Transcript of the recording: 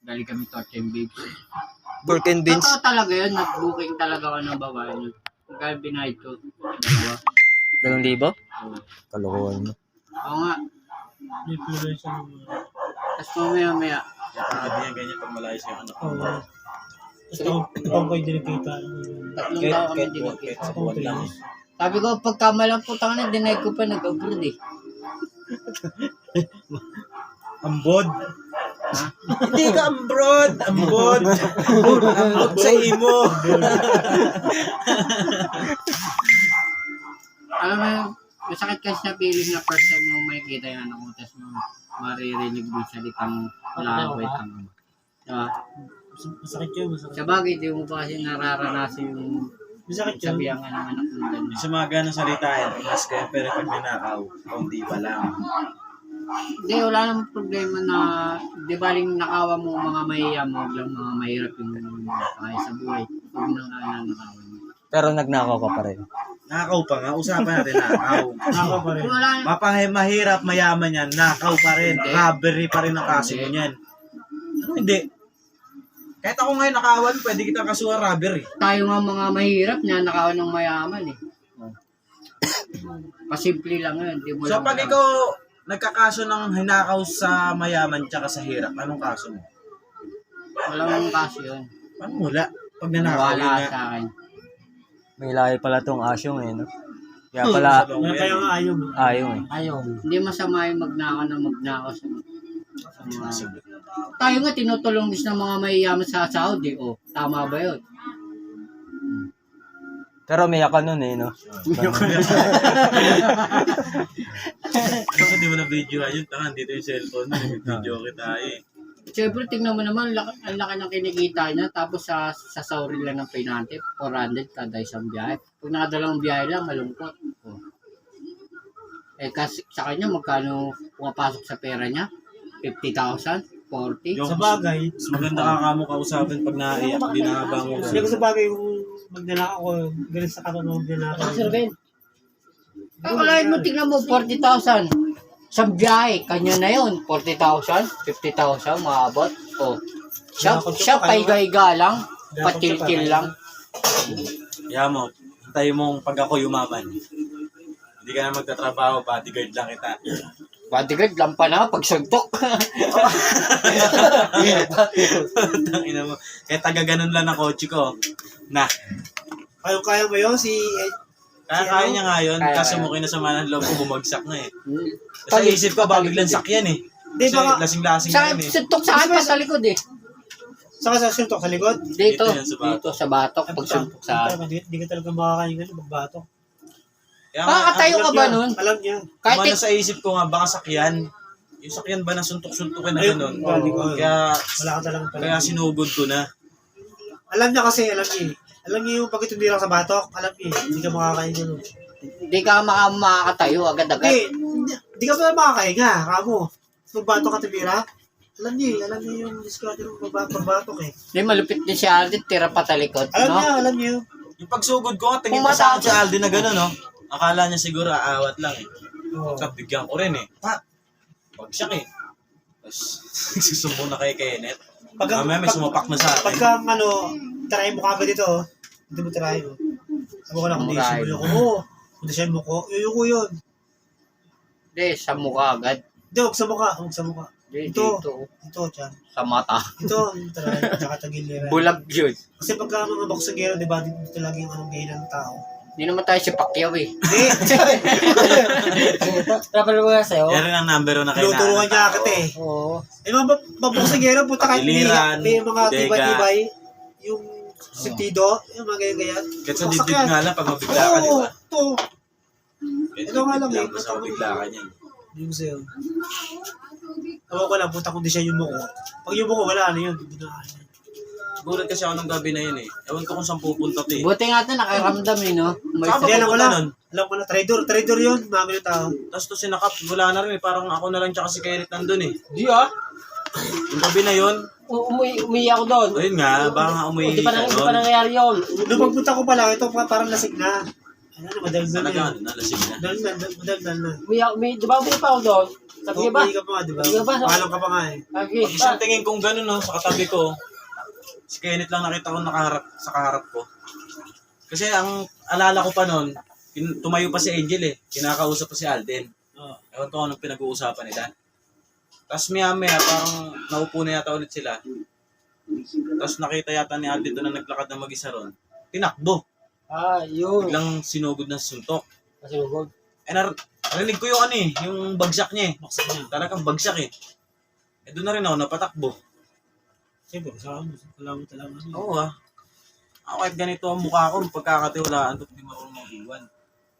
Galing kami to Beach. Pork and beans. Totoo talaga yun, nag-booking talaga ako ng babae. Kaya binayad ko. Dalawa. 2,000? Oo. Kalokohan mo. Oo nga. May tuloy siya. Tapos mamaya-maya. Sabi niya ganyan pag malayas yung anak ko. Oo. Tapos ako kayo dinakita. 3 taon kami Kahit dinagkita. sa buwan lang. Sabi ko, pagkamalang putang na, dinay ko pa nag-abroad eh. Ambod. Ha? Hindi ka ambod. Ambod. Ambod sa imo. Alam mo, masakit kasi sa feeling na first time mo makikita yung anak mo, tapos mo maririnig yung salitang laway tang. Diba? Masakit yun, masakit. Sa bagay, di mo pa kasi nararanasan yung Masakit yun. sabihan ka ng anak mo ganun. Yung sa mga ganang salita yan, mas kaya pero pag nanakaw, kaunti pa lang. Hindi, wala namang problema na, di ba rin nakawa mo mga mahiyam mo, lang mga mahirap yung kaya sa buhay. Huwag nang nakawa mo. Pero nagnakaw ka pa rin. Nakaw pa nga, usapan natin nakaw. Nakaw pa rin. Wala Mahirap, mayaman yan, nakaw pa rin, robbery pa rin ang kaso mo yan. Ano hindi? Kahit ako ngayon nakawan, pwede kitang kasuhan robbery. tayo nga mga mahirap na nakawan ng mayaman eh. Pasimple lang yun. Di mo So lang pag alam. ikaw nagkakaso ng hinakaw sa mayaman tsaka sa hirap, anong kaso mo? Walang kaso yun. Paano wala? Pag nanakaw yun Wala nga. sa akin. May lahi pala tong asyong eh, no? Kaya pala, Kaya nga ayaw mo. ayaw eh. Ayaw. Hindi masama yung magnakaw na magnakaw sa mga... Tayo nga tinutulong din ng mga mayayaman sa Saudi. O, tama ba yun? Pero may ka nun eh, no? Ito hindi mo na video ayun, tangan dito yung cellphone, video kita eh. Siyempre, tingnan mo naman, ang laki ng kinikita niya. Tapos sa Saudi lang ng pinante, 400 kada isang biyahe. Pag nakadalang biyahe lang, malungkot. O. Eh, kasi sa kanya, magkano pumapasok sa pera niya? 50,000? 40? Yung Sa bagay, mas maganda ka kamo kausapin pag naiyak, di nakabangon. hindi ko sa bagay kung magdala ako, galing sa kanon ng dinaka. Akalain mo, tingnan mo, 40,000. Sa biyahe, kanya na yun. 40,000, 50,000, maabot. O. Siya paiga-iga lang, patiltil lang. Kaya mo, tayo mong pag ako yumaman. Hindi ka na magtatrabaho, bodyguard lang kita. Bodyguard lang pa na, pagsuntok. Tangina mo. Kaya taga ganun lang na kotse ko. Na, Kaya mo yun, kaya niya nga yun, Kaya, kaso kaya. mo kinasama ng loob ko, bumagsak na eh. Pag- Kasi isip ko, biglang sakyan eh. Di Kasi ba- lasing-lasing Sa na yun eh. suntok sa akin pa sa likod eh. saka sa suntok sa likod. Dito, Dito yan sa batok. dito sa batok, pag suntok sa akin. Hindi ka talaga makakain ganun, magbatok. Kaya Kakatayo ka ba nun? Alam niya. Kahit Kahit sa isip ko nga, baka sakyan. Yung sakyan ba na suntok-suntokin na Ayun, gano'n? bali ko. Kaya, Wala ka talagang kaya sinugod ko na. Alam niya kasi, alam niya eh. Alam niya yung pag tumira ka sa batok, alam niya eh. Hindi ka makakain ganun. Hindi ka makakatayo agad-agad. Hindi ka pala makakahinga, kamo. Pag batok ka tumira, alam niya yung discard ng pagbatok eh. Hindi, malupit din si Alden, tira pa talikod. Alam No? niya. Yung pagsugod ko nga, tingin pa sa akin si Aldi na gano'n, no? Akala niya siguro aawat lang eh. Oo. Tapos bigyan ko rin eh. Bagsak eh. Tapos, nagsusumbo na kay Kenneth. Mamaya may sumapak na sa akin. Pagka try mo kagad ito, hindi mo try mo. Sabi ko na condition mo yung ko. Condition mo ko, yuyuko yun. Hindi, sa mukha agad. Hindi, huwag sa mukha. Hindi, Ito. dito. Ito, dyan. Sa mata. Ito, yung try. Tsaka tagilira. Bulag yun. Kasi pagka mga boksingero, di ba, dito lagi yung anong gay ng tao. Hindi naman tayo si Pacquiao eh. Hindi, Dapat mo nga sa'yo? Yan rin ang number 1 na kailangan. tinuturuan niya kita eh. Oo. Eh, mga boksingero, puta kahit Iliran, may mga bodega. tibay-tibay, yung sentido, yung mga ganyan-ganyan. Kahit sa dibdib nga lang, pag mabigla ka, di ba? Ito. Kahit Ito nga lang dibdib eh. basta mabigla ka niyan. Hindi ko sa'yo. Tawa ko lang, puta kung di siya yung muko. Pag yung muko, wala na yun. Gulat kasi ako ng gabi na yun eh. Ewan ko kung saan pupunta to eh. Buti nga ito, nakaramdam eh, no? May Saka Hindi, alam ko pupunta na. nun? Alam ko na, trader yun. Mga ganyan tao. Tapos to sinakap, wala na rin eh. Parang ako na lang tsaka si Kenneth nandun eh. Di ah. Yung gabi na yun, Umuwi ako doon. ayun nga, baka nga umuwi ka Hindi pa doon. nangyayari yun. Nung pagpunta ko pala, ito parang lasing na. Ano, madaldal na Talaga, yun. ano, nalasing na. Madaldal na. Di ba umiyak pa ako doon? Sabi Oo, ka ba? pwede ka pa nga, di ba? Sige ba? Paalam ka pa nga eh. Sabi Pag isang tingin kong gano'n, no, sa katabi ko, si Kenneth lang nakita ko nakaharap sa kaharap ko. Kasi ang alala ko pa noon, tumayo pa si Angel eh. Kinakausap pa si Alden. Oo. Ewan ko anong pinag-uusapan nila. Tapos maya parang naupo na yata ulit sila. Tapos nakita yata ni Alden doon na naglakad na mag-isa ron. Tinakbo. yun. Biglang sinugod ng suntok. Kasi lugod. Narinig ko yung ano eh, yung bagsak niya eh. Baksak niya. Talagang bagsak eh. Doon na rin ako napatakbo. Siyempre, sa akin, salamat talaga. Oo ah. Ako kahit ganito ang mukha ko, pagkakatiwalaan, hindi marunong mag-iwan.